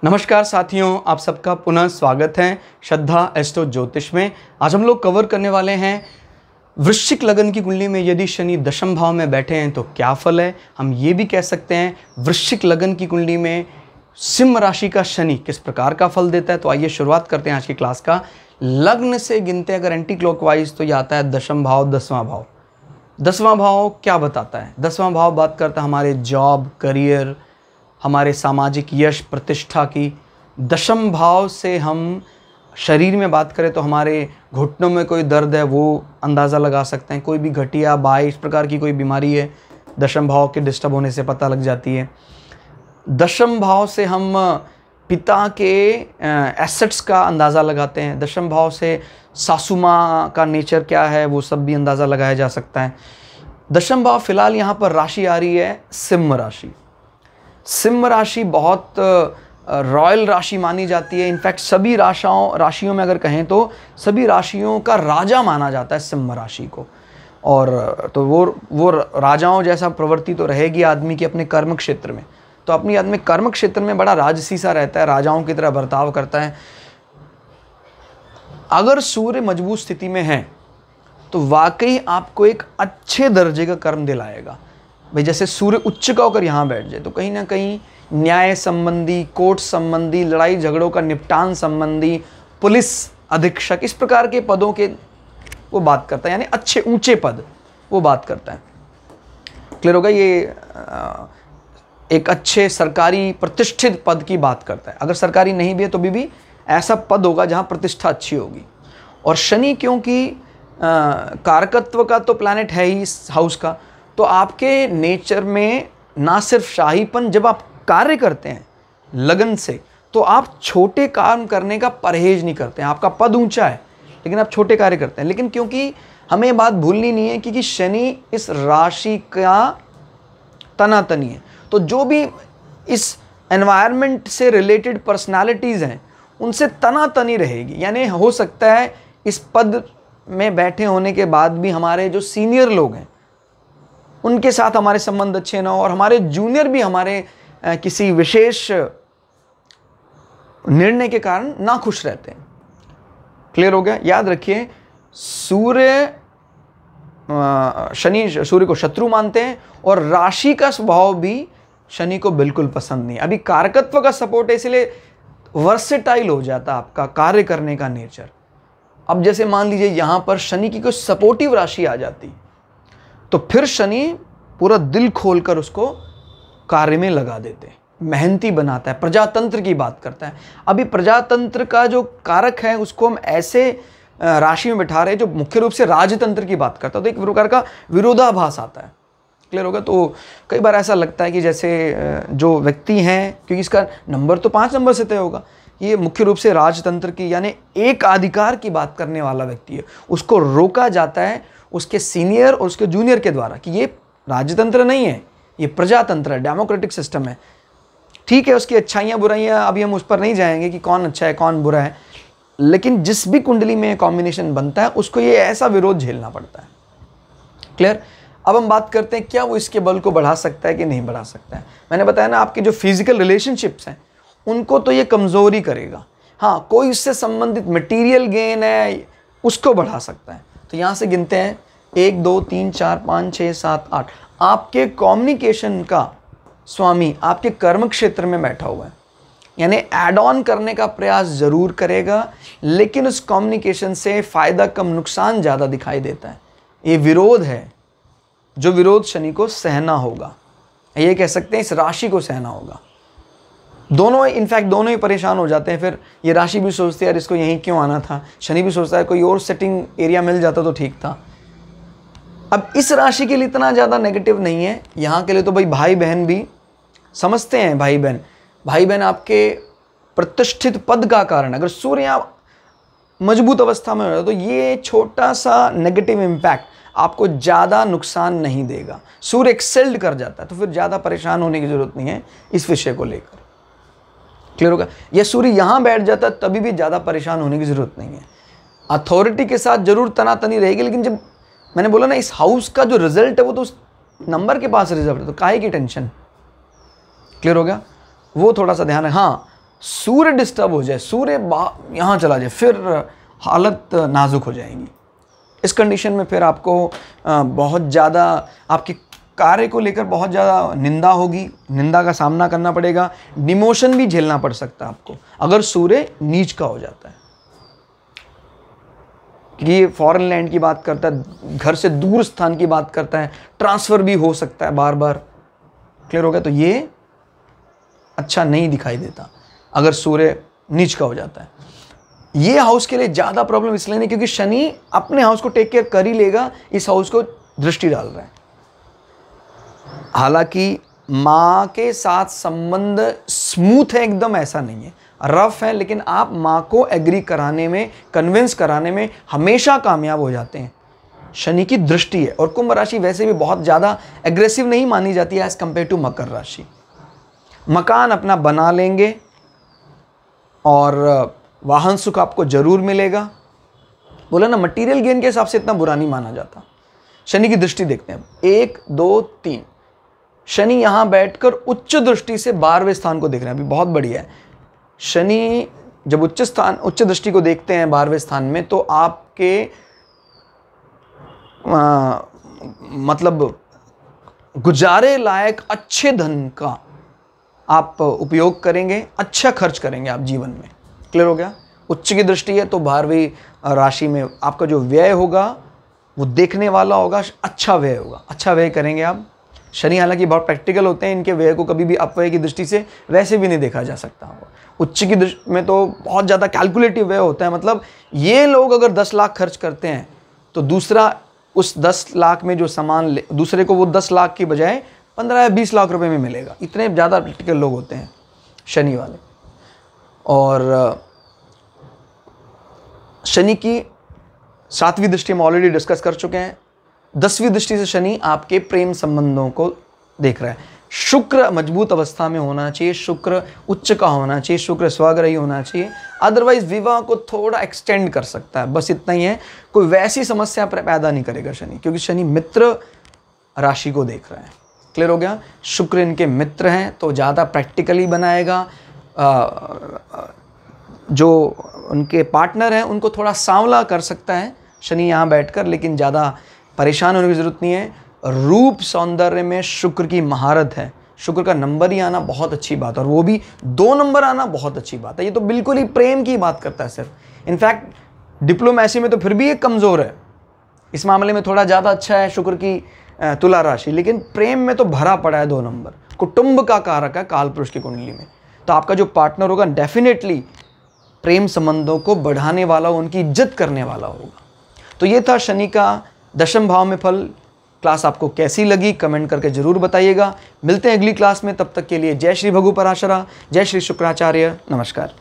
नमस्कार साथियों, आप सबका पुनः स्वागत है श्रद्धा एस्ट्रो ज्योतिष में। आज हम लोग कवर करने वाले हैं वृश्चिक लगन की कुंडली में यदि शनि दशम भाव में बैठे हैं तो क्या फल है। हम ये भी कह सकते हैं वृश्चिक लगन की कुंडली में सिंह राशि का शनि किस प्रकार का फल देता है। तो आइए शुरुआत करते हैं आज की क्लास का। लग्न से गिनते अगर एंटी क्लॉकवाइज तो ये आता है दशम भाव, दसवां भाव। दसवां भाव क्या बताता है? दसवां भाव बात करता है हमारे जॉब, करियर, हमारे सामाजिक यश, प्रतिष्ठा की। दशम भाव से हम शरीर में बात करें तो हमारे घुटनों में कोई दर्द है वो अंदाज़ा लगा सकते हैं। कोई भी घटिया बाई इस प्रकार की कोई बीमारी है दशम भाव के डिस्टर्ब होने से पता लग जाती है। दशम भाव से हम पिता के एसेट्स का अंदाज़ा लगाते हैं। दशम भाव से सासू माँ का नेचर क्या है वो सब भी अंदाज़ा लगाया जा सकता है। दशम भाव फिलहाल यहाँ पर राशि आ रही है सिंह राशि। सिंह राशि बहुत रॉयल राशि मानी जाती है। इनफैक्ट सभी राशियों में अगर कहें तो सभी राशियों का राजा माना जाता है सिंह राशि को। और तो वो राजाओं जैसा प्रवृत्ति तो रहेगी आदमी की अपने कर्म क्षेत्र में। तो अपनी आदमी कर्म क्षेत्र में बड़ा राजसी सा रहता है, राजाओं की तरह बर्ताव करता है। अगर सूर्य मजबूत स्थिति में है तो वाकई आपको एक अच्छे दर्जे का कर्म दिलाएगा। भाई जैसे सूर्य उच्च का होकर यहाँ बैठ जाए तो कहीं ना कहीं न्याय संबंधी, कोर्ट संबंधी, लड़ाई झगड़ों का निपटान संबंधी, पुलिस अधीक्षक, इस प्रकार के पदों के वो बात करता है, यानी अच्छे ऊंचे पद वो बात करता है। क्लियर होगा? ये एक अच्छे सरकारी प्रतिष्ठित पद की बात करता है। अगर सरकारी नहीं भी है तो भी ऐसा पद होगा जहाँ प्रतिष्ठा अच्छी होगी। और शनि क्योंकि कारकत्व का तो प्लैनेट है ही इस हाउस का, तो आपके नेचर में ना सिर्फ शाहीपन, जब आप कार्य करते हैं लगन से तो आप छोटे काम करने का परहेज नहीं करते हैं। आपका पद ऊंचा है लेकिन आप छोटे कार्य करते हैं। लेकिन क्योंकि हमें ये बात भूलनी नहीं है कि शनि इस राशि का तनातनी है, तो जो भी इस एनवायरनमेंट से रिलेटेड पर्सनालिटीज़ हैं उनसे तनातनी रहेगी। यानी हो सकता है इस पद में बैठे होने के बाद भी हमारे जो सीनियर लोग हैं उनके साथ हमारे संबंध अच्छे ना हो, और हमारे जूनियर भी हमारे किसी विशेष निर्णय के कारण ना खुश रहते हैं। क्लियर हो गया? याद रखिए शनि सूर्य को शत्रु मानते हैं और राशि का स्वभाव भी शनि को बिल्कुल पसंद नहीं है। अभी कारकत्व का सपोर्ट है इसलिए वर्सेटाइल हो जाता है आपका कार्य करने का नेचर। अब जैसे मान लीजिए यहां पर शनि की कोई सपोर्टिव राशि आ जाती तो फिर शनि पूरा दिल खोलकर उसको कार्य में लगा देते हैं, मेहनती बनाता है, प्रजातंत्र की बात करता है। अभी प्रजातंत्र का जो कारक है उसको हम ऐसे राशि में बिठा रहे हैं जो मुख्य रूप से राजतंत्र की बात करता है, तो एक प्रकार का विरोधाभास आता है। क्लियर होगा? तो कई बार ऐसा लगता है कि जैसे जो व्यक्ति हैं, क्योंकि इसका नंबर तो 5 नंबर से तय होगा, ये मुख्य रूप से राजतंत्र की यानी एक अधिकार की बात करने वाला व्यक्ति है, उसको रोका जाता है उसके सीनियर और उसके जूनियर के द्वारा कि ये राजतंत्र नहीं है, ये प्रजातंत्र है, डेमोक्रेटिक सिस्टम है। ठीक है, उसकी अच्छाइयाँ बुराइयाँ अभी हम उस पर नहीं जाएंगे कि कौन अच्छा है कौन बुरा है, लेकिन जिस भी कुंडली में कॉम्बिनेशन बनता है उसको ये ऐसा विरोध झेलना पड़ता है। क्लियर? अब हम बात करते हैं क्या वो इसके बल को बढ़ा सकता है कि नहीं बढ़ा सकता है। मैंने बताया ना, आपके जो फिजिकल रिलेशनशिप्स हैं उनको तो ये कमज़ोरी करेगा। हाँ, कोई इससे संबंधित मटेरियल गेन है उसको बढ़ा सकता है। तो यहाँ से गिनते हैं 1 2 3 4 5 6 7 8। आपके कम्युनिकेशन का स्वामी आपके कर्म क्षेत्र में बैठा हुआ है, यानी ऐड ऑन करने का प्रयास जरूर करेगा, लेकिन उस कम्युनिकेशन से फ़ायदा कम नुकसान ज़्यादा दिखाई देता है। ये विरोध है, जो विरोध शनि को सहना होगा। ये कह सकते हैं इस राशि को सहना होगा। दोनों इनफैक्ट दोनों ही परेशान हो जाते हैं। फिर ये राशि भी सोचती है यार इसको यहीं क्यों आना था, शनि भी सोचता है कोई और सेटिंग एरिया मिल जाता तो ठीक था। अब इस राशि के लिए इतना ज़्यादा नेगेटिव नहीं है, यहाँ के लिए तो भाई बहन भी समझते हैं। भाई बहन आपके प्रतिष्ठित पद का कारण, अगर सूर्य यहाँ मजबूत अवस्था में हो तो ये छोटा सा नेगेटिव इम्पैक्ट आपको ज़्यादा नुकसान नहीं देगा। सूर्य एक्सेल्ड कर जाता है तो फिर ज़्यादा परेशान होने की ज़रूरत नहीं है इस विषय को लेकर। क्लियर होगा? यह सूर्य यहाँ बैठ जाता है तभी भी ज़्यादा परेशान होने की ज़रूरत नहीं है। अथॉरिटी के साथ जरूर तनातनी रहेगी, लेकिन जब मैंने बोला ना इस हाउस का जो रिजल्ट है वो तो उस नंबर के पास रिजल्ट है, तो काहे की टेंशन। क्लियर हो गया? वो थोड़ा सा ध्यान है। हाँ, सूर्य डिस्टर्ब हो जाए, सूर्य यहाँ चला जाए, फिर हालत नाजुक हो जाएगी। इस कंडीशन में फिर आपको बहुत ज़्यादा आपके कार्य को लेकर बहुत ज़्यादा निंदा होगी, निंदा का सामना करना पड़ेगा, डिमोशन भी झेलना पड़ सकता है आपको अगर सूर्य नीच का हो जाता है। ये फॉरेन लैंड की बात करता है, घर से दूर स्थान की बात करता है, ट्रांसफ़र भी हो सकता है बार बार। क्लियर हो गया? तो ये अच्छा नहीं दिखाई देता अगर सूर्य नीच का हो जाता है। ये हाउस के लिए ज़्यादा प्रॉब्लम इसलिए नहीं क्योंकि शनि अपने हाउस को टेक केयर कर ही लेगा, इस हाउस को दृष्टि डाल रहा है। हालांकि माँ के साथ संबंध स्मूथ है एकदम, ऐसा नहीं है, रफ है, लेकिन आप माँ को एग्री कराने में, कन्विंस कराने में हमेशा कामयाब हो जाते हैं। शनि की दृष्टि है। और कुंभ राशि वैसे भी बहुत ज़्यादा एग्रेसिव नहीं मानी जाती है एज़ कम्पेयर टू मकर राशि। मकान अपना बना लेंगे और वाहन सुख आपको जरूर मिलेगा। बोला ना, मटीरियल गेन के हिसाब से इतना बुरा नहीं माना जाता। शनि की दृष्टि देखते हैं, 1 2 3। शनि यहाँ बैठकर उच्च दृष्टि से 12वें स्थान को देख रहे हैं, अभी बहुत बढ़िया है। शनि जब उच्च दृष्टि को देखते हैं 12वें स्थान में, तो आपके मतलब गुजारे लायक अच्छे धन का आप उपयोग करेंगे, अच्छा खर्च करेंगे आप जीवन में। क्लियर हो गया? उच्च की दृष्टि है तो 12वीं राशि में आपका जो व्यय होगा वो देखने वाला होगा, अच्छा व्यय होगा, अच्छा व्यय करेंगे आप। शनि हालांकि बहुत प्रैक्टिकल होते हैं, इनके व्यय को कभी भी अपव्यय की दृष्टि से वैसे भी नहीं देखा जा सकता। उच्च की दृष्टि में तो बहुत ज़्यादा कैलकुलेटिव व्यय होता है। मतलब ये लोग अगर 10 लाख खर्च करते हैं तो दूसरा उस 10 लाख में जो सामान दूसरे को वो 10 लाख की बजाय 15 या 20 लाख रुपए में मिलेगा। इतने ज़्यादा प्रैक्टिकल लोग होते हैं शनि वाले। और शनि की 7वीं दृष्टि हम ऑलरेडी डिस्कस कर चुके हैं। 10वीं दृष्टि से शनि आपके प्रेम संबंधों को देख रहा है। शुक्र मजबूत अवस्था में होना चाहिए, शुक्र उच्च का होना चाहिए, शुक्र स्वग्रही होना चाहिए, अदरवाइज विवाह को थोड़ा एक्सटेंड कर सकता है, बस इतना ही है। कोई वैसी समस्या पैदा नहीं करेगा शनि, क्योंकि शनि मित्र राशि को देख रहा है। क्लियर हो गया? शुक्र इनके मित्र हैं तो ज़्यादा प्रैक्टिकली बनाएगा। जो उनके पार्टनर हैं उनको थोड़ा सांवला कर सकता है शनि यहाँ बैठकर, लेकिन ज़्यादा परेशान होने की ज़रूरत नहीं है। रूप सौंदर्य में शुक्र की महारत है। शुक्र का नंबर ही आना बहुत अच्छी बात है, और वो भी 2 नंबर आना बहुत अच्छी बात है। ये तो बिल्कुल ही प्रेम की बात करता है सिर्फ। इनफैक्ट डिप्लोमेसी में तो फिर भी ये कमज़ोर है, इस मामले में थोड़ा ज़्यादा अच्छा है शुक्र की तुला राशि, लेकिन प्रेम में तो भरा पड़ा है 2 नंबर। कुटुंब का कारक है काल पुरुष की कुंडली में, तो आपका जो पार्टनर होगा डेफिनेटली प्रेम संबंधों को बढ़ाने वाला, उनकी इज्जत करने वाला होगा। तो ये था शनि का 10वें भाव में फल। क्लास आपको कैसी लगी कमेंट करके ज़रूर बताइएगा। मिलते हैं अगली क्लास में, तब तक के लिए जय श्री भगु पराशरा, जय श्री शुक्राचार्य, नमस्कार।